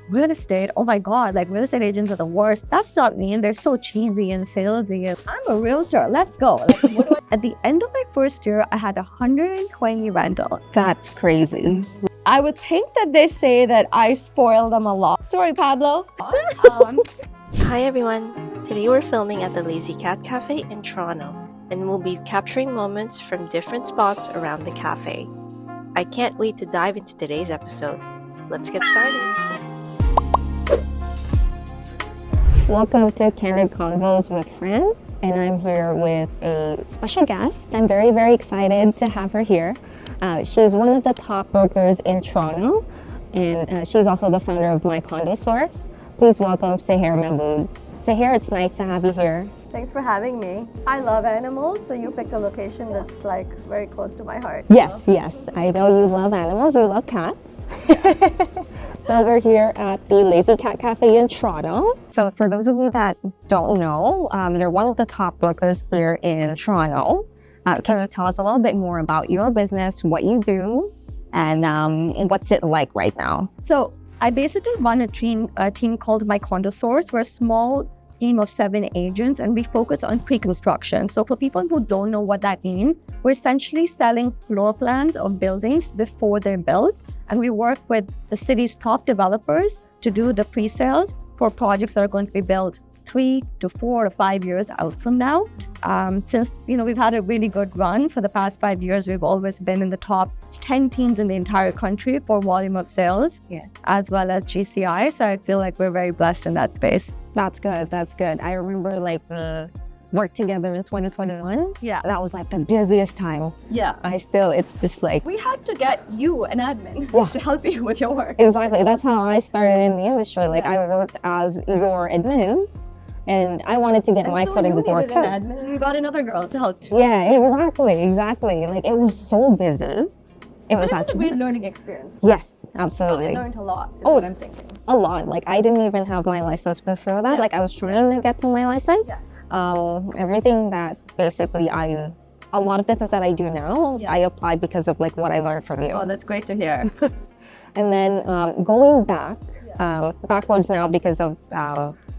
real estate, oh my God, like real estate agents are the worst. That's not me. And they're so cheesy and salesy. I'm a realtor. Let's go. Like, At the end of my first year, I had 120 rentals. That's crazy. I would think that they say that I spoil them a lot. Sorry, Pablo. Hi everyone! Today we're filming at the Lazy Cat Cafe in Toronto, and we'll be capturing moments from different spots around the cafe. I can't wait to dive into today's episode. Let's get started! Welcome to Candid Convos with Fran, and I'm here with a special guest. I'm very, very excited to have her here. She's one of the top brokers in Toronto, and she's also the founder of My Condo Source. Please welcome Sehr Mahmood. Sehr, it's nice to have you here. Thanks for having me. I love animals, so you picked a location that's like very close to my heart. Yes, yes. I know you love animals. You love cats. So we're here at the Lazy Cat Cafe in Toronto. So for those of you that don't know, they're one of the top brokers here in Toronto. Can you tell us a little bit more about your business, what you do, and what's it like right now? So I basically run a team called My Condo Source. We're a small team of 7 agents, and we focus on pre-construction. So for people who don't know what that means, we're essentially selling floor plans of buildings before they're built. And we work with the city's top developers to do the pre-sales for projects that are going to be built 3 to 4 to 5 years out from now. Since we've had a really good run for the past 5 years, we've always been in the top 10 teams in the entire country for volume of sales, as well as GCI. So I feel like we're very blessed in that space. That's good. That's good. I remember work together in 2021. Yeah, that was like the busiest time. Yeah, it's just like we had to get you an admin to help you with your work. Exactly. That's how I started in the industry. I worked as your admin. And I wanted to get my foot in the door too. Admin, you got another girl to help you. Yeah, exactly. Like it was so busy. It was a great learning experience. Yes, absolutely. I learned a lot. Is what I'm thinking. A lot. Like I didn't even have my license before that. Like I was trying to get to my license. Everything that basically a lot of the things that I do now, I applied because of what I learned from you. Oh, that's great to hear. And then going backwards now because of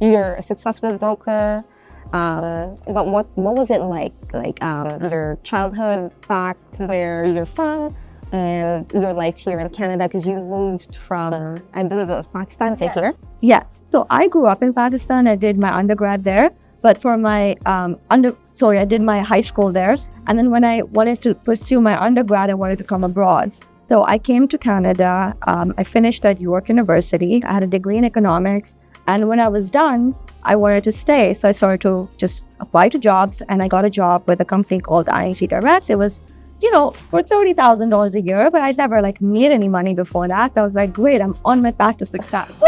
you're a successful broker. But what was it like your childhood back where you're from and your life here in Canada, because you moved from, I believe it was Pakistan to here? Yes. So I grew up in Pakistan. I did my undergrad there. But for my I did my high school there. And then when I wanted to pursue my undergrad, I wanted to come abroad. So I came to Canada. I finished at York University. I had a degree in economics. And when I was done, I wanted to stay. So I started to just apply to jobs, and I got a job with a company called INC Direct. It was, for $30,000 a year, but I never made any money before that. I was like, great, I'm on my path to success.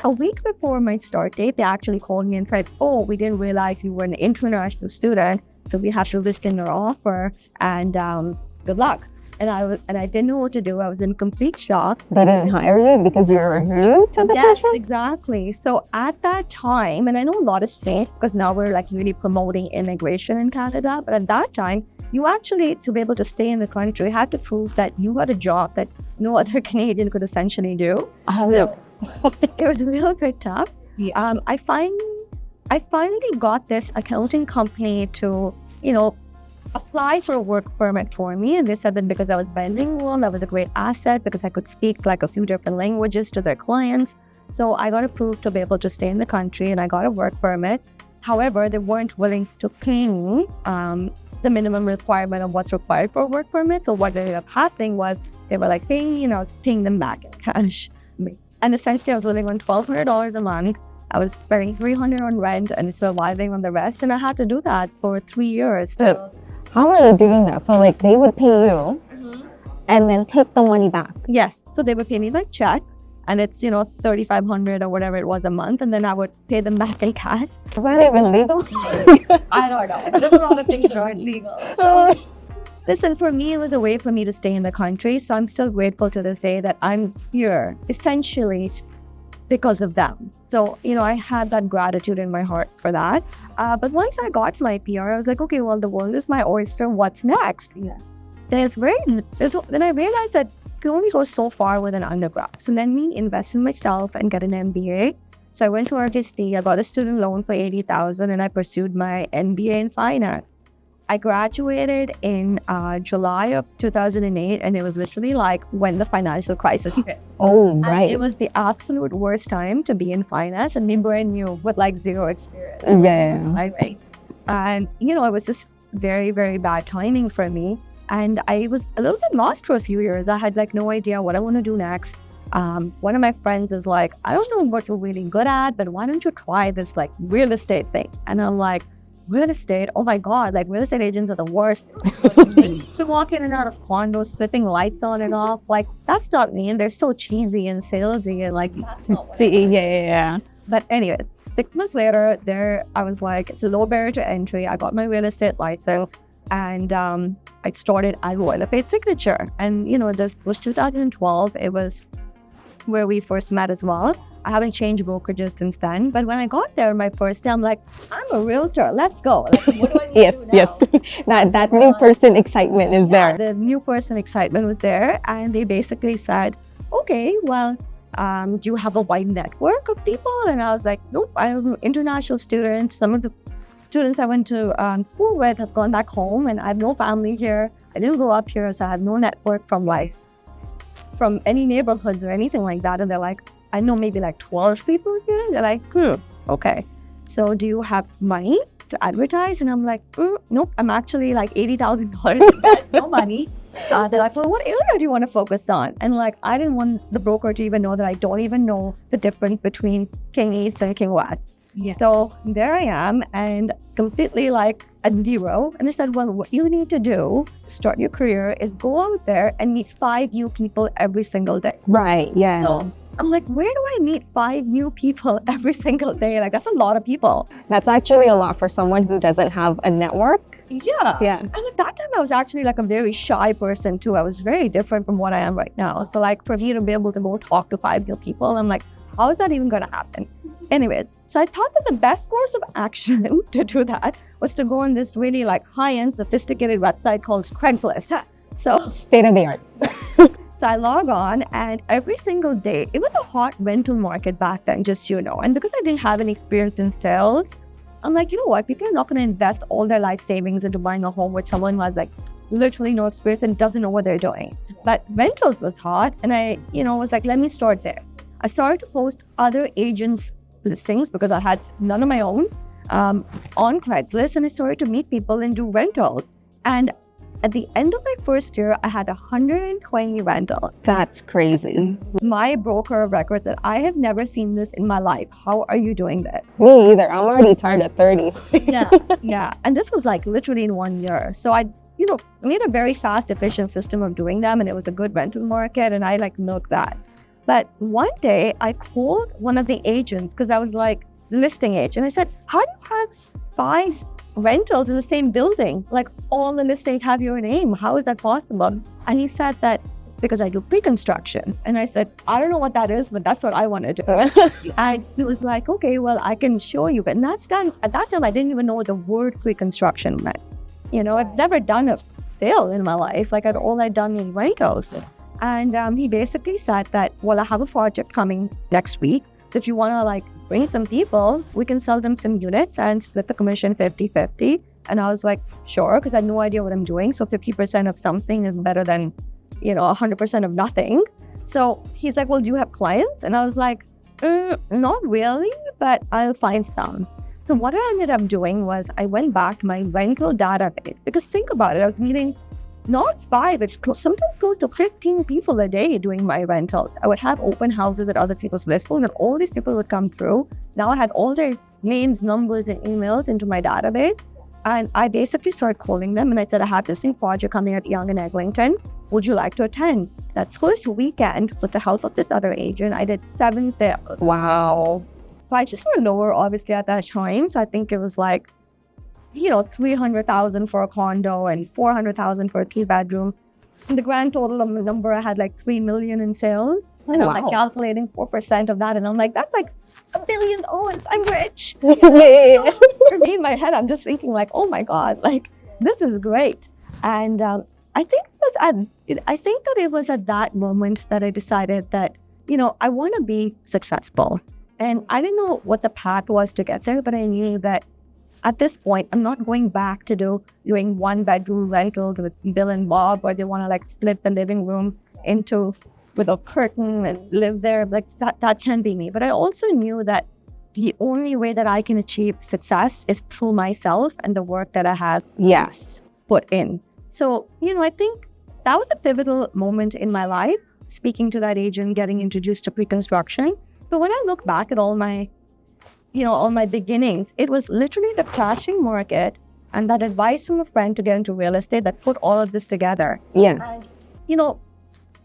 A week before my start date, they actually called me and said, oh, we didn't realize you were an international student, so we have to rescind your offer, and good luck. And I didn't know what to do. I was in complete shock. They didn't hire you because you're new to the Yes, person? exactly. So at that time, and I know a lot of states, because now we're really promoting immigration in Canada, but at that time, you actually, to be able to stay in the country, had to prove that you had a job that no other Canadian could essentially do. So it was a little bit tough. Yeah. I finally got this accounting company to, apply for a work permit for me, and they said that because I was bilingual, that was a great asset because I could speak a few different languages to their clients. So I got approved to be able to stay in the country, and I got a work permit. However, they weren't willing to pay me the minimum requirement of what's required for a work permit. So what ended up happening was they were paying, I was paying them back in cash. And essentially I was living on $1,200 a month. I was spending $300 on rent and surviving on the rest, and I had to do that for 3 years. So how are they doing that? So they would pay you and then take the money back? Yes. So they would pay me check, and it's $3,500 or whatever it was a month, and then I would pay them back in cash. Is that even legal? I don't know. There's a lot of things that aren't legal. So listen, for me, it was a way for me to stay in the country. So I'm still grateful to this day that I'm here, essentially because of them. So, I had that gratitude in my heart for that. But once I got my PR, I was like, okay, well, the world is my oyster. What's next? Yeah. Then I realized that can only go so far with an undergrad. So let me invest in myself and get an MBA. So I went to RTC, I got a student loan for $80,000 and I pursued my MBA in finance. I graduated in July of 2008 and it was literally like when the financial crisis hit. Oh, right. And it was the absolute worst time to be in finance and be brand new with like zero experience. Yeah. Right. And, you know, it was just very, very bad timing for me. And I was a little bit lost for a few years. I had like no idea what I want to do next. One of my friends is like, I don't know what you're really good at, but why don't you try this like real estate thing? And I'm like, real estate? Oh my God, like real estate agents are the worst. So walk in and out of condos, flipping lights on and off, like that's not me. And they're so cheesy and salesy and like, that's not what yeah. But anyway, 6 months later, I was like, it's a low barrier to entry. I got my real estate license and I started at Royal LeFayette Signature. And, you know, this was 2012. It was where we first met as well. I haven't changed brokerages since then. But when I got there my first day, I'm like, I'm a realtor. Let's go. Like, what do I need to do now? Yes. that new person excitement is there. The new person excitement was there. And they basically said, okay, well, do you have a wide network of people? And I was like, nope, I'm an international student. Some of the students I went to school with has gone back home and I have no family here. I didn't grow up here, so I have no network from any neighborhoods or anything like that. And they're like, I know maybe like 12 people here. They're like, okay. So do you have money to advertise? And I'm like, nope, I'm actually like $80,000. There's no money. So they're like, well, what area do you want to focus on? And like, I didn't want the broker to even know that I don't even know the difference between King East and King West. Yeah. So there I am and completely like at zero. And I said, well, what you need to do to start your career is go out there and meet 5 new people every single day. Right, yeah. So I'm like, where do I meet 5 new people every single day? Like, that's a lot of people. That's actually a lot for someone who doesn't have a network. Yeah. And at that time, I was actually like a very shy person too. I was very different from what I am right now. So like for me to be able to go talk to 5 new people, I'm like, how is that even going to happen? Anyway, so I thought that the best course of action to do that was to go on this really like high-end, sophisticated website called Craigslist. So state of the art. So I log on and every single day, it was a hot rental market back then, just so you know. And because I didn't have any experience in sales, I'm like, you know what? People are not going to invest all their life savings into buying a home with someone who has like literally no experience and doesn't know what they're doing. But rentals was hot and I, was like, let me start there. I started to post other agents' listings because I had none of my own on Craigslist, and I started to meet people and do rentals. And at the end of my first year, I had 120 rentals. That's crazy. My broker of records said, I have never seen this in my life. How are you doing this? Me either. I'm already tired at 30. Yeah. And this was like literally in 1 year. So I made a very fast, efficient system of doing them, and it was a good rental market, and I like milked that. But one day I called one of the agents because I was like listing agent. I said, how do you have 5 rentals in the same building? Like all the listings have your name. How is that possible? And he said that because I do pre-construction. And I said, I don't know what that is, but that's what I want to do. And he was like, okay, well, I can show you. But at that time, I didn't even know what the word pre-construction meant. I've never done a sale in my life. Like all I'd done in rentals. And he basically said that, well, I have a project coming next week. So if you want to like bring some people, we can sell them some units and split the commission 50-50. And I was like, sure, because I had no idea what I'm doing. So 50% of something is better than, 100% of nothing. So he's like, well, do you have clients? And I was like, not really, but I'll find some. So what I ended up doing was I went back to my rental database because think about it, I was meeting not 5, it's sometimes close to 15 people a day doing my rentals. I would have open houses at other people's listings and all these people would come through. Now I had all their names, numbers, and emails into my database. And I basically started calling them and I said, I have this new project coming at Yonge and Eglinton. Would you like to attend? That first weekend, with the help of this other agent, I did 7 sales. Wow. Prices were lower, obviously, at that time. So I think it was like, $300,000 for a condo and $400,000 for a 3-bedroom. And the grand total of the number, I had like $3 million in sales. And I'm like calculating 4% of that. And I'm like, that's like $1 billion. I'm rich. So for me in my head, I'm just thinking like, oh my God, like this is great. And I think that it was at that moment that I decided that, I want to be successful. And I didn't know what the path was to get there, but I knew that at this point, I'm not going back to doing 1-bedroom rental with Bill and Bob, where they want to like split the living room into with a curtain and live there. Like that can't be me. But I also knew that the only way that I can achieve success is through myself and the work that I have put in. So, I think that was a pivotal moment in my life, speaking to that agent, getting introduced to pre-construction. So when I look back at all my beginnings, it was literally the crashing market and that advice from a friend to get into real estate that put all of this together. Yeah. And,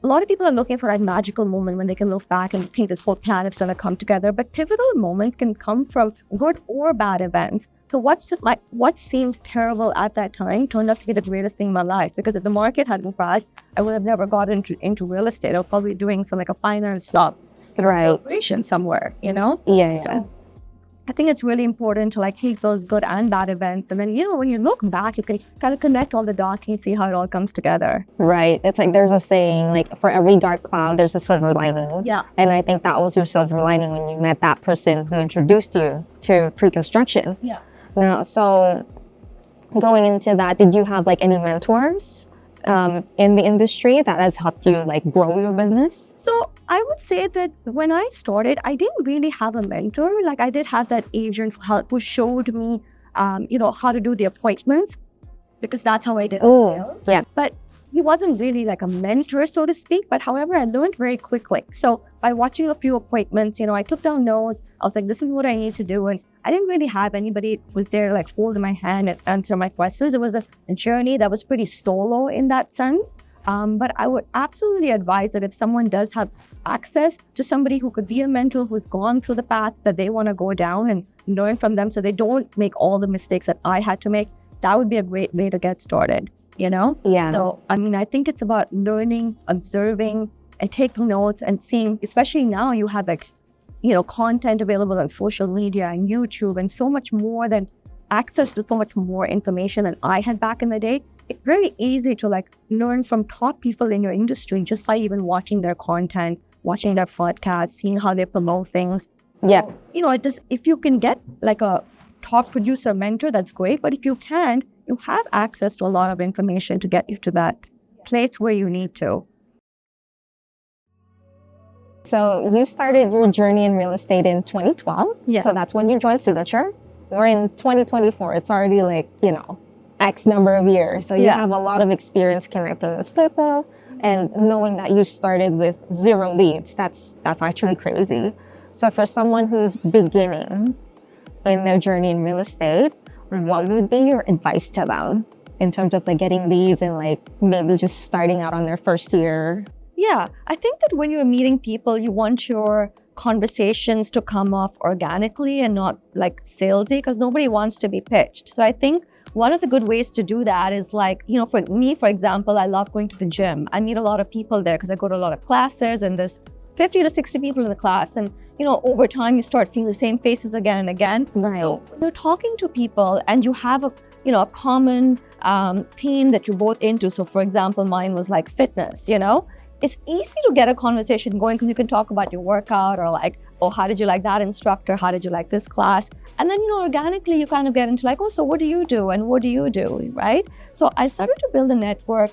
a lot of people are looking for that magical moment when they can look back and think this whole planet's going to come together. But pivotal moments can come from good or bad events. So what seemed terrible at that time turned out to be the greatest thing in my life. Because if the market hadn't crashed, I would have never got into real estate. I was probably doing some like a finance stuff, operation somewhere, Yeah. So I think it's really important to like take those good and bad events. And then, when you look back, you can kind of connect all the dots and see how it all comes together. Right. It's like there's a saying, like for every dark cloud, there's a silver lining. Yeah. And I think that was your silver lining when you met that person who introduced you to pre-construction. Yeah. Now, so going into that, did you have like any mentors in the industry that has helped you like grow your business? So I would say that when I started, I didn't really have a mentor. Like I did have that agent who showed me, how to do the appointments, because that's how I did the sales. Yeah. But he wasn't really like a mentor, so to speak. But however, I learned very quickly. So by watching a few appointments, I took down notes. I was like, this is what I need to do. And I didn't really have anybody who was there like holding my hand and answer my questions. It was a journey that was pretty solo in that sense. But I would absolutely advise that if someone does have access to somebody who could be a mentor, who's gone through the path that they want to go down and learn from them so they don't make all the mistakes that I had to make, that would be a great way to get started, Yeah. So, I think it's about learning, observing, and taking notes and seeing, especially now you have like, content available on social media and YouTube and so much more than access to so much more information than I had back in the day. It's very easy to like learn from top people in your industry just by even watching their content, watching their podcasts, seeing how they promote things. Yeah. If you can get like a top producer mentor, that's great. But if you can't, you have access to a lot of information to get you to that place where you need to. So you started your journey in real estate in 2012. Yeah. So that's when you joined Signature. We're in 2024. It's already like, X number of years. So you have a lot of experience connecting with people and knowing that you started with 0 leads. That's actually crazy. So for someone who's beginning in their journey in real estate, what would be your advice to them in terms of like getting leads and like maybe just starting out on their first year? Yeah, I think that when you're meeting people, you want your conversations to come off organically and not like salesy, because nobody wants to be pitched. So I think one of the good ways to do that is like, for me, for example, I love going to the gym. I meet a lot of people there because I go to a lot of classes and there's 50 to 60 people in the class. And, over time, you start seeing the same faces again and again. Right. So when you're talking to people and you have a common theme that you're both into. So for example, mine was like fitness, It's easy to get a conversation going because you can talk about your workout or like, oh, how did you like that instructor? How did you like this class? And then, organically, you kind of get into like, oh, so what do you do? And what do you do, right? So I started to build a network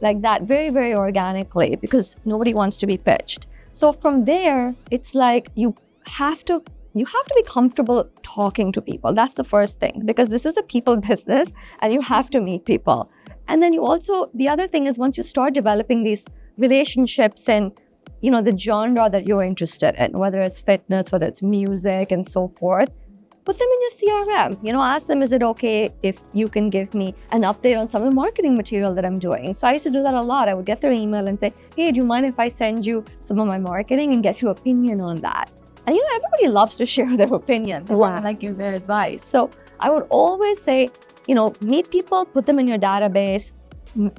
like that very, very organically because nobody wants to be pitched. So from there, it's like you have to be comfortable talking to people. That's the first thing, because this is a people business and you have to meet people. And then the other thing is once you start developing these relationships and the genre that you're interested in, whether it's fitness, whether it's music and so forth, put them in your CRM. Ask them, is it okay if you can give me an update on some of the marketing material that I'm doing? So I used to do that a lot. I would get their email and say, hey, do you mind if I send you some of my marketing and get your opinion on that? And everybody loves to share their opinion. They want to like give their advice. So I would always say, meet people, put them in your database.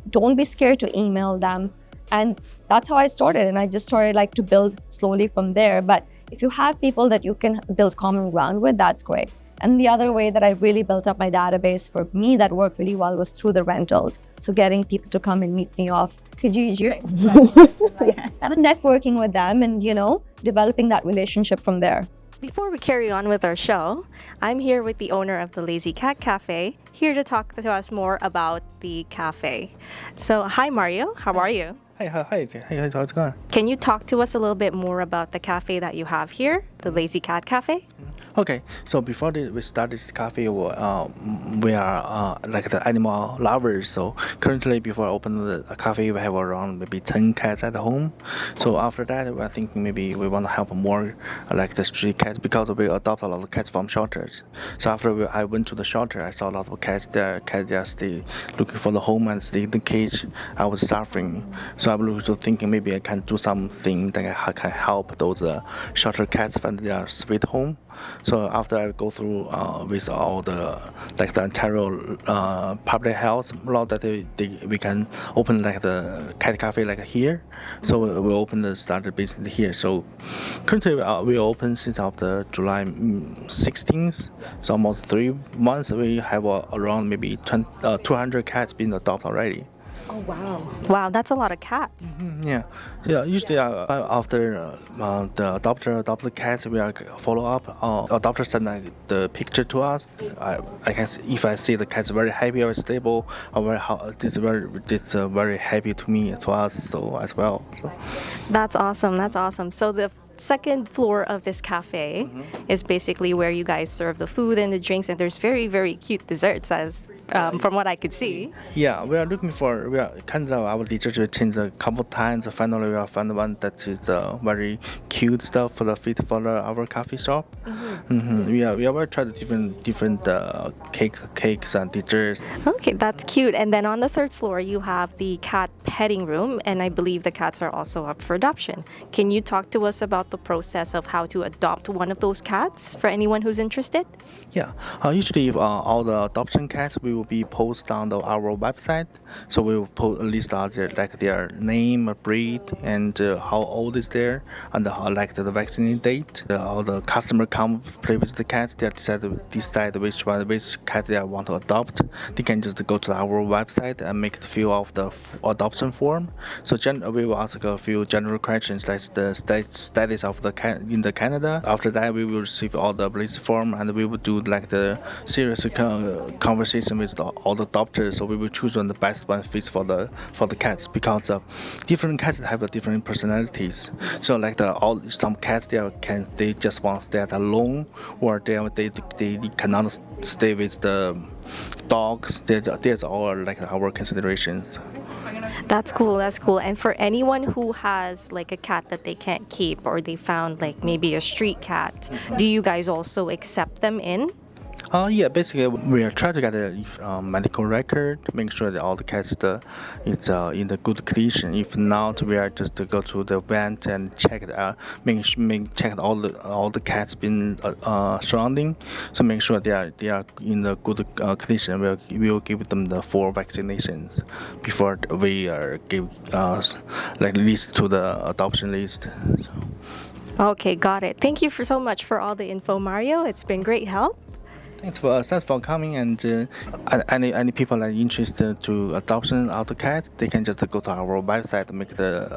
Don't be scared to email them. And that's how I started. And I just started like to build slowly from there. But if you have people that you can build common ground with, that's great. And the other way that I really built up my database for me that worked really well was through the rentals. So getting people to come and meet me off Kijiji, kind of networking with them and, developing that relationship from there. Before we carry on with our show, I'm here with the owner of the Lazy Cat Cafe, here to talk to us more about the cafe. So, hi Mario, how are you? Hey, how's it going? Can you talk to us a little bit more about the cafe that you have here, the Lazy Cat Cafe? Okay, so before we start this cafe, we are like the animal lovers. So currently, before I open the cafe, we have around maybe 10 cats at home. So after that, we're thinking maybe we want to help more like the street cats because we adopt a lot of cats from shelters. So after I went to the shelter, I saw a lot of cats there. Cats there stay looking for the home and stay in the cage. I was suffering. So I was thinking maybe I can do something that I can help those shelter cats find their sweet home. So after I go through with all the like the Ontario public health law that we can open like the cat cafe like here. So we open the started business here. So currently we open since of the July 16th. So almost 3 months we have around maybe 200 cats being adopted already. Oh wow! Wow, that's a lot of cats. Yeah. Usually after the adopted cats, we are follow up. Adopters send the picture to us. I can see, if I see the cats very happy or stable, or it's very happy to us so as well. That's awesome. That's awesome. So the second floor of this cafe is basically where you guys serve the food and the drinks, and there's very, very cute desserts as from what I could see. Yeah, we are looking for. We are kind of our research changed a couple times. Finally, we have found one that is very cute stuff for the fit for our coffee shop. We have tried different cakes and desserts. Okay, that's cute. And then on the third floor, you have the cat petting room, and I believe the cats are also up for adoption. Can you talk to us about the process of how to adopt one of those cats for anyone who's interested? Yeah, usually all the adoption cats we will be posted on our website. So we will list out their name, breed, and how old is there, and like the vaccine date. All the customer come play with the cat. They decide which cat they want to adopt. They can just go to our website and make the fill of the adoption form. So we will ask a few general questions like the status of the cat in the Canada. After that, we will receive all the release form and we will do like the serious conversation with all the adopters. So we will choose one the best one fits for the cats because different cats have different personalities. So like some cats they just want to stay alone, or they cannot stay with the dogs. There's all like our considerations. That's cool. That's cool. And for anyone who has like a cat that they can't keep, or they found like maybe a street cat, do you guys also accept them in? Yeah, basically we are trying to get a medical record, make sure that all the cats it's in the good condition. If not, we are just to go to the vet and check it out, check all the cats been surrounding, so make sure they are in the good condition. We will give them the 4 vaccinations before we give like list to the adoption list. So. Okay, got it. Thank you so much for all the info, Mario. It's been great help. Thanks for coming, and any people that are interested to adoption of the cat, they can just go to our website and make the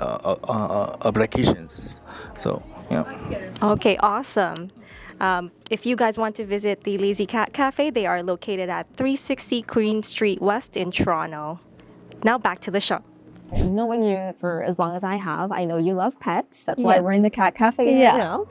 applications. So Okay, awesome. If you guys want to visit the Lazy Cat Cafe, they are located at 360 Queen Street West in Toronto. Now back to the show. Knowing you for as long as I have, I know you love pets. That's why we're in the cat cafe right now.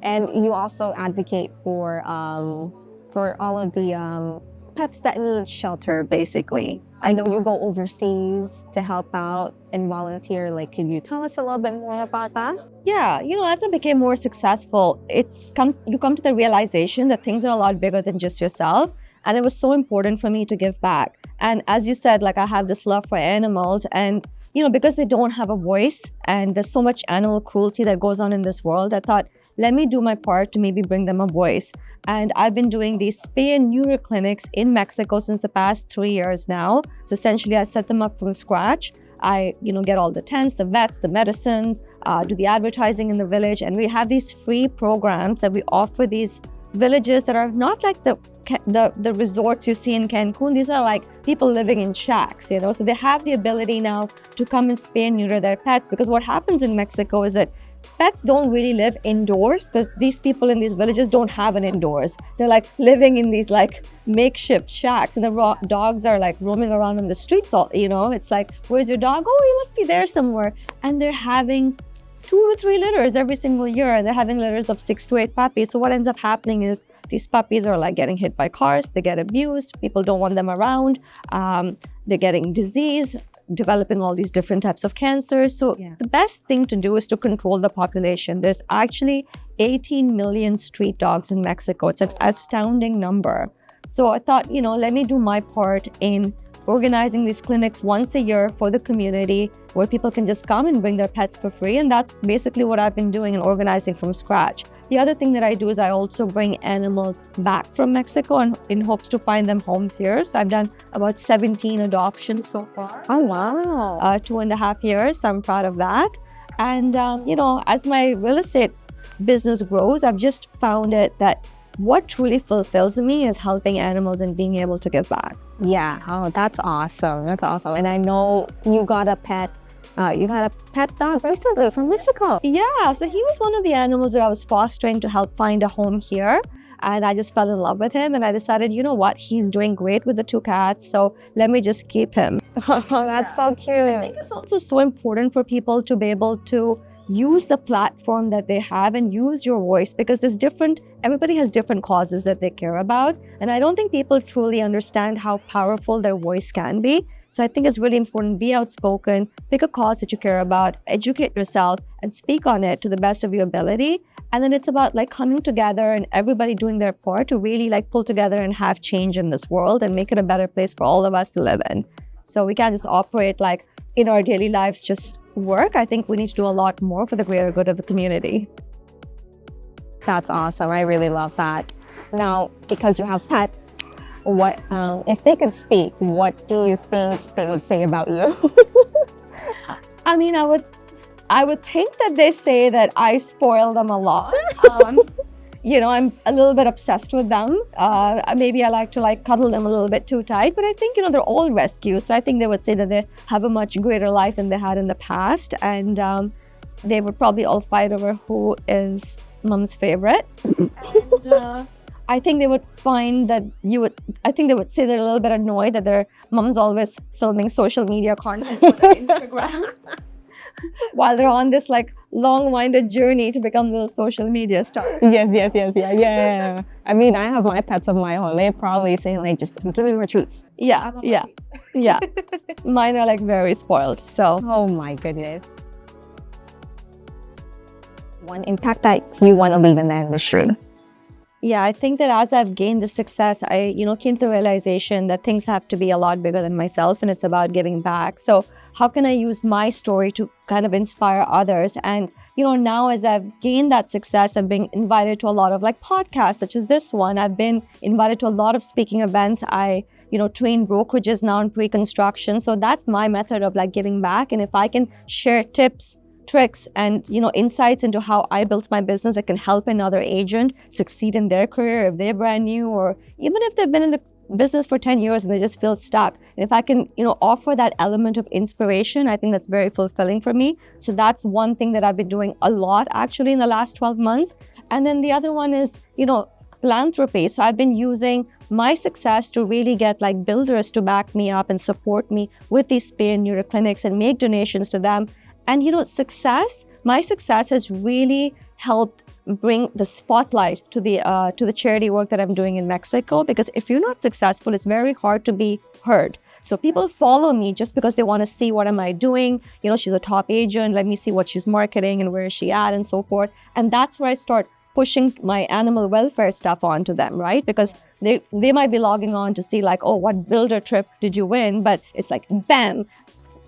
And you also advocate for all of the pets that need shelter, basically. I know you go overseas to help out and volunteer. Like, can you tell us a little bit more about that? Yeah, as I became more successful, you come to the realization that things are a lot bigger than just yourself. And it was so important for me to give back. And as you said, like I have this love for animals, and because they don't have a voice and there's so much animal cruelty that goes on in this world, I thought, let me do my part to maybe bring them a voice. And I've been doing these spay and neuter clinics in Mexico since the past 3 years now. So essentially I set them up from scratch. I, get all the tents, the vets, the medicines, do the advertising in the village. And we have these free programs that we offer these villages that are not like the resorts you see in Cancun. These are like people living in shacks, so they have the ability now to come and spay and neuter their pets, because what happens in Mexico is that pets don't really live indoors, because these people in these villages don't have an indoors. They're like living in these like makeshift shacks, and the dogs are like roaming around on the streets all, it's like, where's your dog? Oh, he must be there somewhere. And they're having 2 to 3 litters every single year, and they're having litters of 6 to 8 puppies. So what ends up happening is these puppies are like getting hit by cars, they get abused, people don't want them around, they're getting disease, developing all these different types of cancers. So the best thing to do is to control the population. There's actually 18 million street dogs in Mexico. It's an astounding number. So I thought, let me do my part in organizing these clinics once a year for the community, where people can just come and bring their pets for free. And that's basically what I've been doing and organizing from scratch. The other thing that I do is I also bring animals back from Mexico and in hopes to find them homes here. So I've done about 17 adoptions so far. Oh, wow. 2.5 years. So I'm proud of that. And, as my real estate business grows, I've just found it that what truly fulfills me is helping animals and being able to give back. Yeah. Oh, that's awesome. That's awesome. And I know you got a pet. You got a pet dog recently from Mexico. Yeah. So he was one of the animals that I was fostering to help find a home here. And I just fell in love with him. And I decided, you know what? He's doing great with the 2 cats. So let me just keep him. Oh, that's so cute. I think it's also so important for people to be able to use the platform that they have and use your voice, because everybody has different causes that they care about. And I don't think people truly understand how powerful their voice can be. So I think it's really important, be outspoken, pick a cause that you care about, educate yourself and speak on it to the best of your ability. And then it's about like coming together and everybody doing their part to really like pull together and have change in this world and make it a better place for all of us to live in. So we can't just operate like in our daily lives, just work. I think we need to do a lot more for the greater good of the community. That's awesome. I really love that. Now, because you have pets, what if they could speak, what do you think they would say about you? I mean, I would think that they say that I spoil them a lot. I'm a little bit obsessed with them. Maybe I like to cuddle them a little bit too tight, but I think, they're all rescues. So I think they would say that they have a much greater life than they had in the past. And they would probably all fight over who is mom's favorite. And I think they would find that they would say they're a little bit annoyed that their mom's always filming social media content on their Instagram. While they're on this long-winded journey to become little social media stars. Yeah. I mean, I have my pets of my own. They probably say just give me more treats. Yeah. Mine are very spoiled. So. Oh my goodness. One impact that you want to leave in the industry. Yeah, I think that as I've gained the success, I came to the realization that things have to be a lot bigger than myself, and it's about giving back. So how can I use my story to kind of inspire others? And, now as I've gained that success, I'm being invited to a lot of podcasts such as this one. I've been invited to a lot of speaking events. I, train brokerages now in pre-construction. So that's my method of giving back. And if I can share tips, tricks, and, insights into how I built my business that can help another agent succeed in their career if they're brand new, or even if they've been in the business for 10 years and they just feel stuck. And if I can, offer that element of inspiration, I think that's very fulfilling for me. So that's one thing that I've been doing a lot actually in the last 12 months. And then the other one is, philanthropy. So I've been using my success to really get builders to back me up and support me with these spay and neuter clinics and make donations to them. And, my success has really helped bring the spotlight to the charity work that I'm doing in Mexico, because if you're not successful, it's very hard to be heard. So people follow me just because they want to see what am I doing. She's a top agent. Let me see what she's marketing and where is she at and so forth. And that's where I start pushing my animal welfare stuff onto them, right? Because they might be logging on to see what builder trip did you win? But it's bam,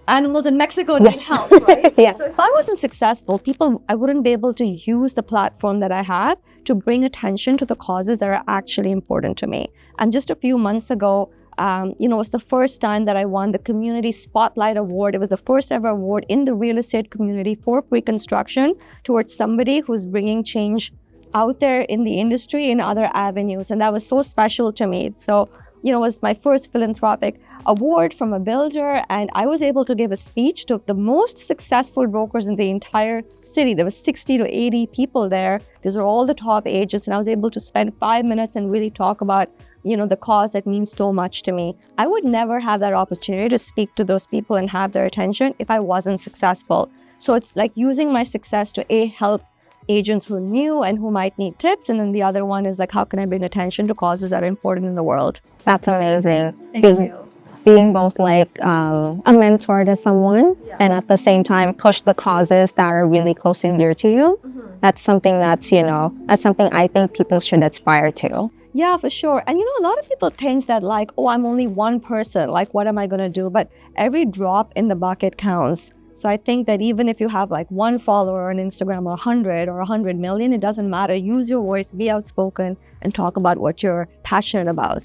animals in Mexico need help, right? Yeah. So if I wasn't successful, I wouldn't be able to use the platform that I have to bring attention to the causes that are actually important to me. And just a few months ago, it was the first time that I won the Community Spotlight Award. It was the first ever award in the real estate community for pre-construction towards somebody who's bringing change out there in the industry in other avenues. And that was so special to me. So, it was my first philanthropic award from a builder, and I was able to give a speech to the most successful brokers in the entire city. There was 60 to 80 people there. These are all the top agents, and I was able to spend 5 minutes and really talk about, the cause that means so much to me. I would never have that opportunity to speak to those people and have their attention if I wasn't successful. So it's like using my success to help agents who are new and who might need tips, and then the other one is like, how can I bring attention to causes that are important in the world? That's amazing. Thank you. Being both like a mentor to someone and at the same time push the causes that are really close and dear to you. That's something that's something I think people should aspire to. Yeah, for sure. And a lot of people think that like, oh, I'm only one person, like what am I going to do? But every drop in the bucket counts. So I think that even if you have like one follower on Instagram or 100 or 100 million, it doesn't matter. Use your voice, be outspoken, and talk about what you're passionate about.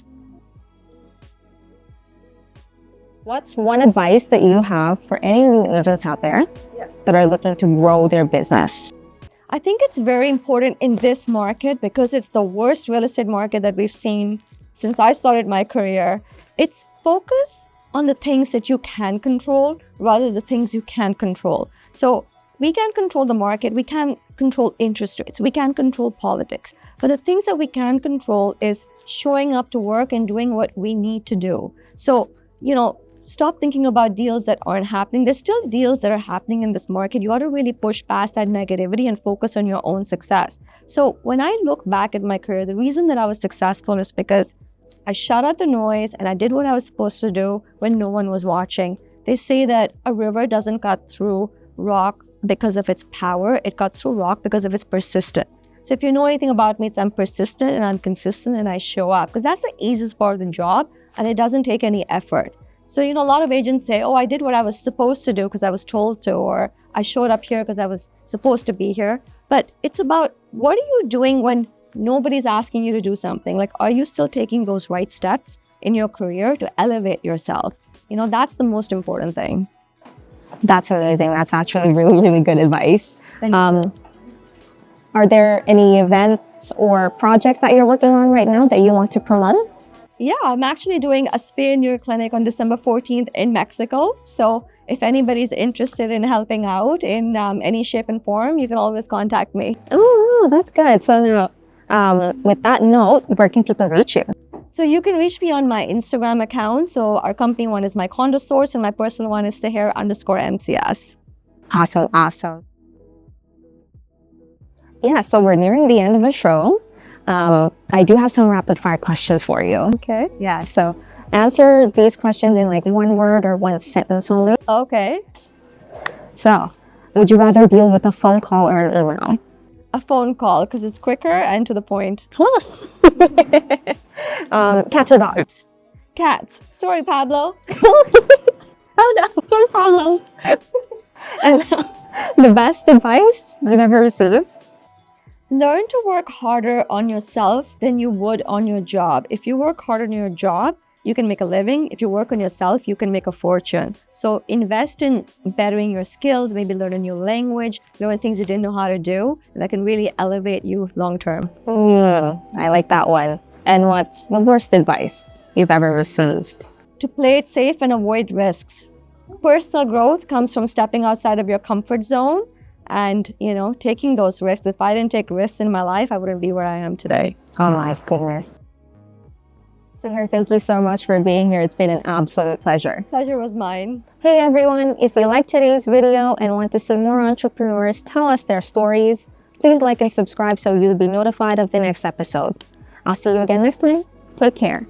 What's one advice that you have for any new agents out there that are looking to grow their business? I think it's very important in this market because it's the worst real estate market that we've seen since I started my career. It's focus on the things that you can control rather than the things you can't control. So we can't control the market, we can't control interest rates, we can't control politics. But the things that we can control is showing up to work and doing what we need to do. So, stop thinking about deals that aren't happening. There's still deals that are happening in this market. You ought to really push past that negativity and focus on your own success. So when I look back at my career, the reason that I was successful is because I shut out the noise and I did what I was supposed to do when no one was watching. They say that a river doesn't cut through rock because of its power. It cuts through rock because of its persistence. So if you know anything about me, it's I'm persistent and I'm consistent and I show up because that's the easiest part of the job and it doesn't take any effort. So, a lot of agents say, oh, I did what I was supposed to do because I was told to, or I showed up here because I was supposed to be here. But it's about what are you doing when nobody's asking you to do something? Like, are you still taking those right steps in your career to elevate yourself? That's the most important thing. That's amazing. That's actually really, really good advice. Are there any events or projects that you're working on right now that you want to promote? Yeah, I'm actually doing a spay and neuter clinic on December 14th in Mexico. So if anybody's interested in helping out in any shape and form, you can always contact me. Oh, that's good. So now, with that note, where can people reach you? So you can reach me on my Instagram account. So our company one is My Condo Source and my personal one is Seher_MCS. Awesome. Yeah, so we're nearing the end of the show. I do have some rapid fire questions for you. Okay. Yeah, so answer these questions in like one word or one sentence only. Okay. So, would you rather deal with a phone call or an email? A phone call because it's quicker and to the point. Cats or dogs? Cats. Sorry, Pablo. Oh no, poor Pablo. And the best advice I've ever received? Learn to work harder on yourself than you would on your job. If you work hard on your job, you can make a living. If you work on yourself, you can make a fortune. So invest in bettering your skills, maybe learn a new language, learn things you didn't know how to do, and that can really elevate you long term. I like that one. And what's the worst advice you've ever received? To play it safe and avoid risks. Personal growth comes from stepping outside of your comfort zone and, taking those risks. If I didn't take risks in my life, I wouldn't be where I am today. Oh my goodness. Seher, thank you so much for being here. It's been an absolute pleasure. Pleasure was mine. Hey everyone, if you liked today's video and want to see more entrepreneurs tell us their stories, please like and subscribe so you'll be notified of the next episode. I'll see you again next time. Take care.